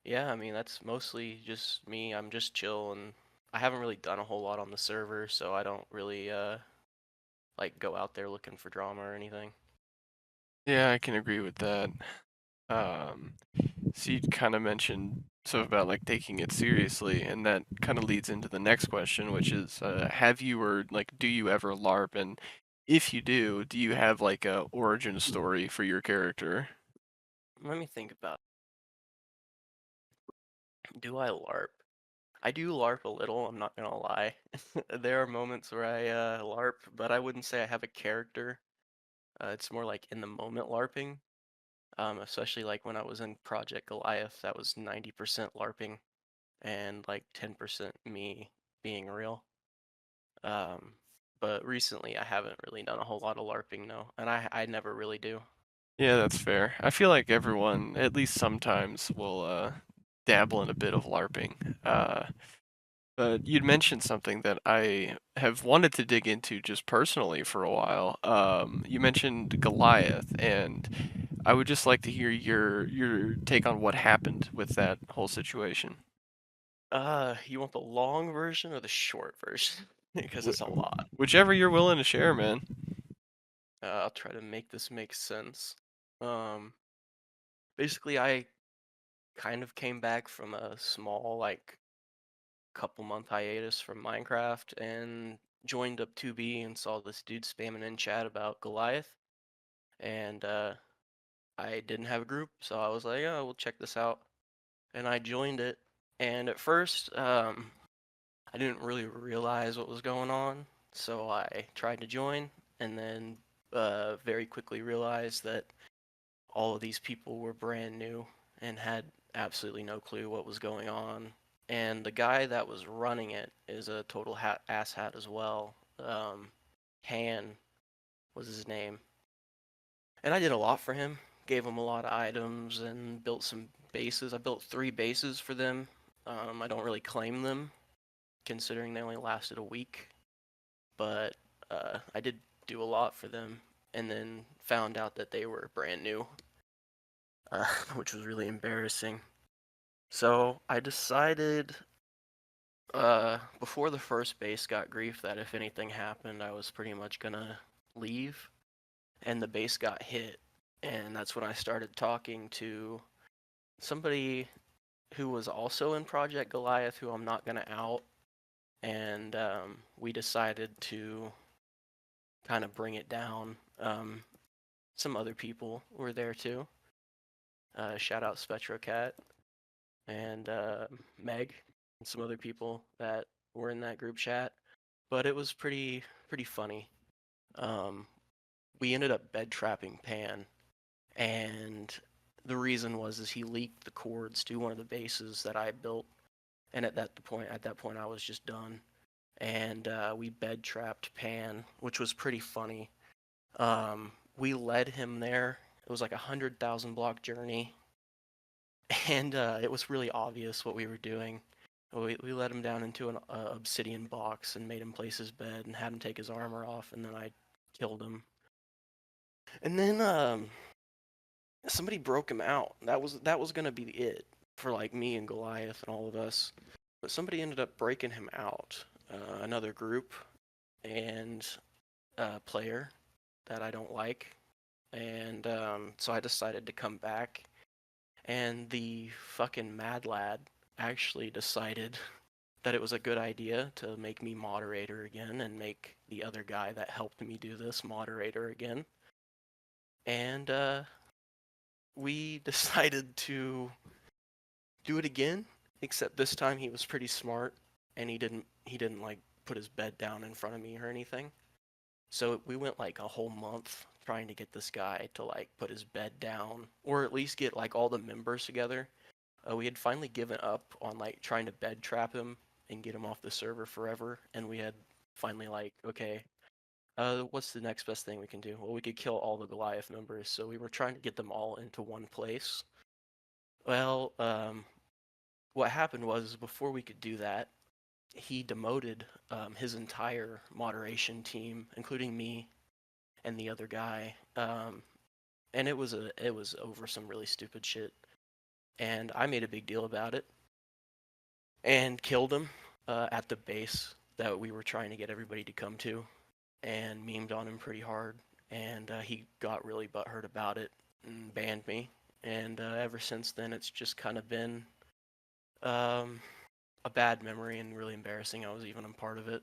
Yeah, I mean, that's mostly just me. I'm just chill, and I haven't really done a whole lot on the server, so I don't really like go out there looking for drama or anything. Yeah, I can agree with that. Um, so you kind of mentioned stuff about like taking it seriously, and that kind of leads into the next question, which is, have you or like do you ever LARP, and if you do you have like a origin story for your character? Let me think about it. Do I LARP? I do LARP a little, I'm not gonna lie. There are moments where I LARP, but I wouldn't say I have a character. It's more like in the moment LARPing. Especially like when I was in Project Goliath, that was 90% LARPing and like 10% me being real. Um, but recently I haven't really done a whole lot of LARPing, no, and I never really do. Yeah, that's fair. I feel like everyone, at least sometimes, will dabble in a bit of LARPing. But you'd mentioned something that I have wanted to dig into just personally for a while. You mentioned Goliath, and I would just like to hear your take on what happened with that whole situation. You want the long version or the short version? Because it's a lot. Whichever you're willing to share, man. I'll try to make this make sense. Um, Basically, I kind of came back from a small, like, couple month hiatus from Minecraft and joined up 2B and saw this dude spamming in chat about Goliath. And I didn't have a group, so I was like, oh, we'll check this out. And I joined it. And at first, I didn't really realize what was going on, so I tried to join, and then very quickly realized that all of these people were brand new and had absolutely no clue what was going on. And the guy that was running it is a total asshat as well. Han was his name. And I did a lot for him. Gave him a lot of items and built some bases. I built 3 bases for them. I don't really claim them, considering they only lasted a week. But I did do a lot for them. And then found out that they were brand new, which was really embarrassing. So I decided before the first base got grief that if anything happened, I was pretty much gonna leave. And the base got hit, and that's when I started talking to somebody who was also in Project Goliath, who I'm not gonna out, and we decided to kind of bring it down. Some other people were there too. Shout out SpectroCat and Meg and some other people that were in that group chat. But it was pretty funny. Um, we ended up bed trapping Pan, and the reason was is he leaked the cords to one of the bases that I built, and at that point I was just done, and we bed trapped Pan, which was pretty funny. We led him there. It was like 100,000 block journey, and it was really obvious what we were doing. We let him down into an obsidian box and made him place his bed and had him take his armor off, and then I killed him. And then somebody broke him out. That was gonna be it for like me and Goliath and all of us. But somebody ended up breaking him out. Another group and player that I don't like, and so I decided to come back. And the fucking mad lad actually decided that it was a good idea to make me moderator again and make the other guy that helped me do this moderator again. And we decided to do it again, except this time he was pretty smart and he didn't like put his bed down in front of me or anything. So we went like a whole month trying to get this guy to like put his bed down or at least get like all the members together. We had finally given up on like trying to bed trap him and get him off the server forever, and we had finally like, okay, what's the next best thing we can do? Well, we could kill all the Goliath members, so we were trying to get them all into one place. Well, what happened was before we could do that, he demoted his entire moderation team, including me and the other guy, and it was over some really stupid shit. and I made a big deal about it and killed him at the base that we were trying to get everybody to come to, and memed on him pretty hard. And he got really butthurt about it and banned me. And ever since then, it's just kind of been um, a bad memory and really embarrassing. I was even a part of it.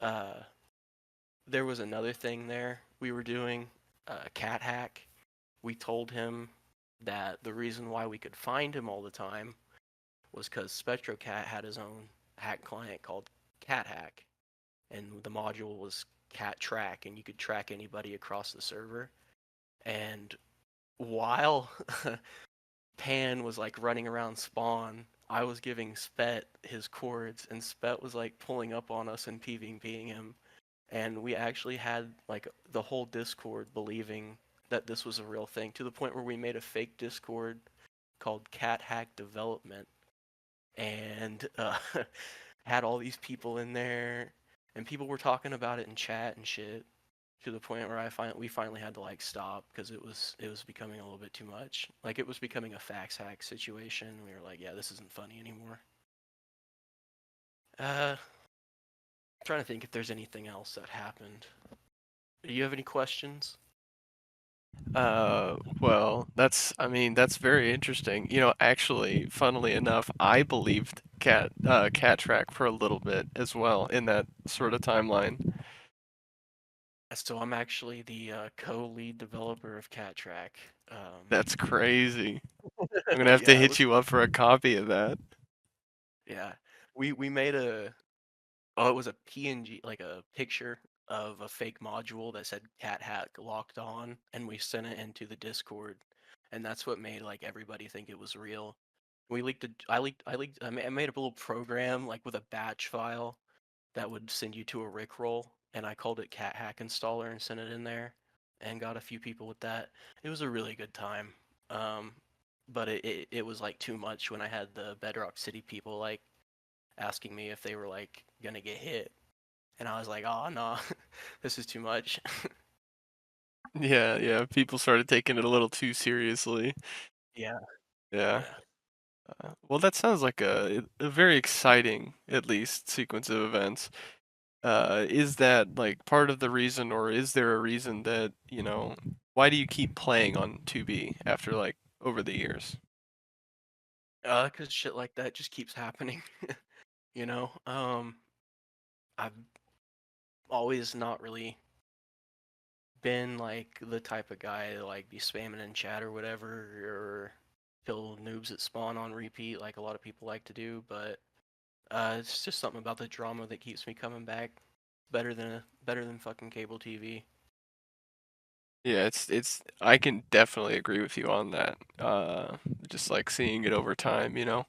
Uh, there was another thing there we were doing, a cat hack. We told him that the reason why we could find him all the time was because SpectroCat had his own hack client called Cat Hack, and the module was Cat Track, and you could track anybody across the server. And while Pan was like running around spawn, I was giving Spet his chords, and Spet was like pulling up on us and PvPing him. And we actually had like the whole Discord believing that this was a real thing, to the point where we made a fake Discord called Cat Hack Development, and had all these people in there, and people were talking about it in chat and shit, to the point where we finally had to like stop because it was becoming a little bit too much. Like it was becoming a fax hack situation. We were like, yeah, this isn't funny anymore. I'm trying to think if there's anything else that happened. Do you have any questions? Well, I mean, that's very interesting. You know, actually, funnily enough, I believed Cat Track for a little bit as well in that sort of timeline. So I'm actually the co-lead developer of Cat Track. That's crazy. I'm gonna have to Yeah, it hit was. you up for a copy of that. Yeah, we made a. Oh, it was a PNG, like a picture of a fake module that said cat hack locked on, and we sent it into the Discord, and that's what made like everybody think it was real. We leaked it. I made a little program like with a batch file that would send you to a Rickroll, and I called it cat hack installer and sent it in there, and got a few people with that. It was a really good time. Um, but it was like too much when I had the Bedrock City people like asking me if they were like gonna get hit, and I was like, oh no, this is too much. Yeah, yeah. People started taking it a little too seriously. Yeah, Yeah. yeah. Well, that sounds like a very exciting, at least, sequence of events. Is that like part of the reason, or is there a reason that, why do you keep playing on 2B after like over the years? Cause shit like that just keeps happening. you know, I've always not really been like the type of guy to like be spamming in chat or whatever, or kill noobs at spawn on repeat like a lot of people like to do. But it's just something about the drama that keeps me coming back. Better than fucking cable TV. Yeah, it's I can definitely agree with you on that. Just like seeing it over time, you know.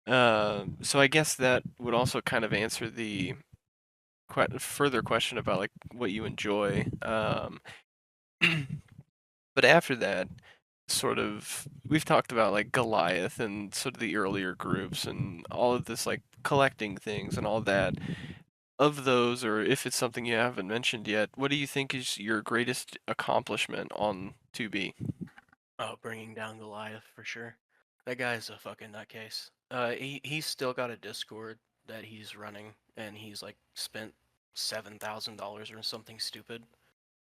So I guess that would also kind of answer the further question about like what you enjoy. But after that, sort of, we've talked about like Goliath and sort of the earlier groups and all of this like collecting things and all that. Of those, or if it's something you haven't mentioned yet, what do you think is your greatest accomplishment on 2B? Oh, bringing down Goliath for sure. That guy's a fucking nutcase. He's still got a Discord that he's running, and he's like spent $7,000 or something stupid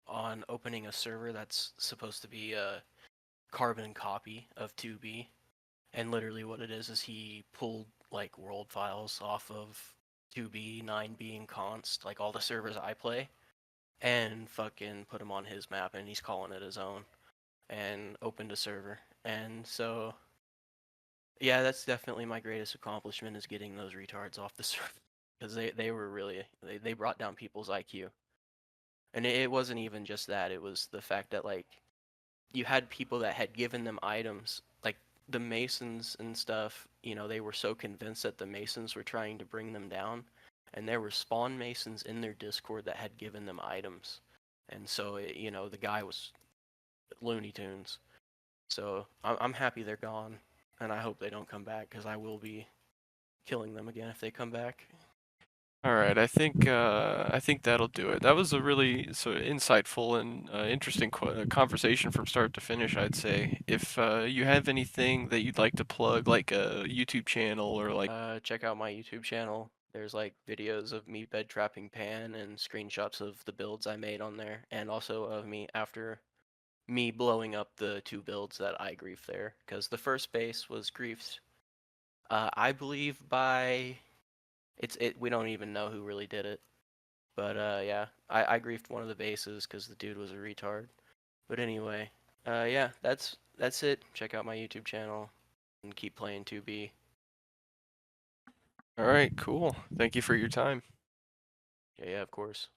on opening a server that's supposed to be a carbon copy of 2B. And literally, what it is he pulled like world files off of 2B, 9B, and Const, like all the servers I play, and fucking put them on his map, and he's calling it his own, and opened a server. And so, yeah, that's definitely my greatest accomplishment, is getting those retards off the server, because they were really they brought down people's IQ. And it wasn't even just that; it was the fact that like you had people that had given them items, like the Masons and stuff. They were so convinced that the Masons were trying to bring them down, and there were spawn Masons in their Discord that had given them items, and so the guy was Looney Tunes. So I'm happy they're gone, and I hope they don't come back, because I will be killing them again if they come back. All right, I think that'll do it. That was a really insightful and interesting conversation from start to finish, I'd say. If you have anything that you'd like to plug, like a YouTube channel or like, Check out my YouTube channel. There's like videos of me bed trapping Pan and screenshots of the builds I made on there, and also of me after me blowing up the two builds that I griefed there, because the first base was griefed, I believe by we don't even know who really did it, but yeah, I griefed one of the bases because the dude was a retard. But anyway, yeah, that's it. Check out my YouTube channel and keep playing 2B. all right, cool. Thank you for your time. Yeah, yeah, of course.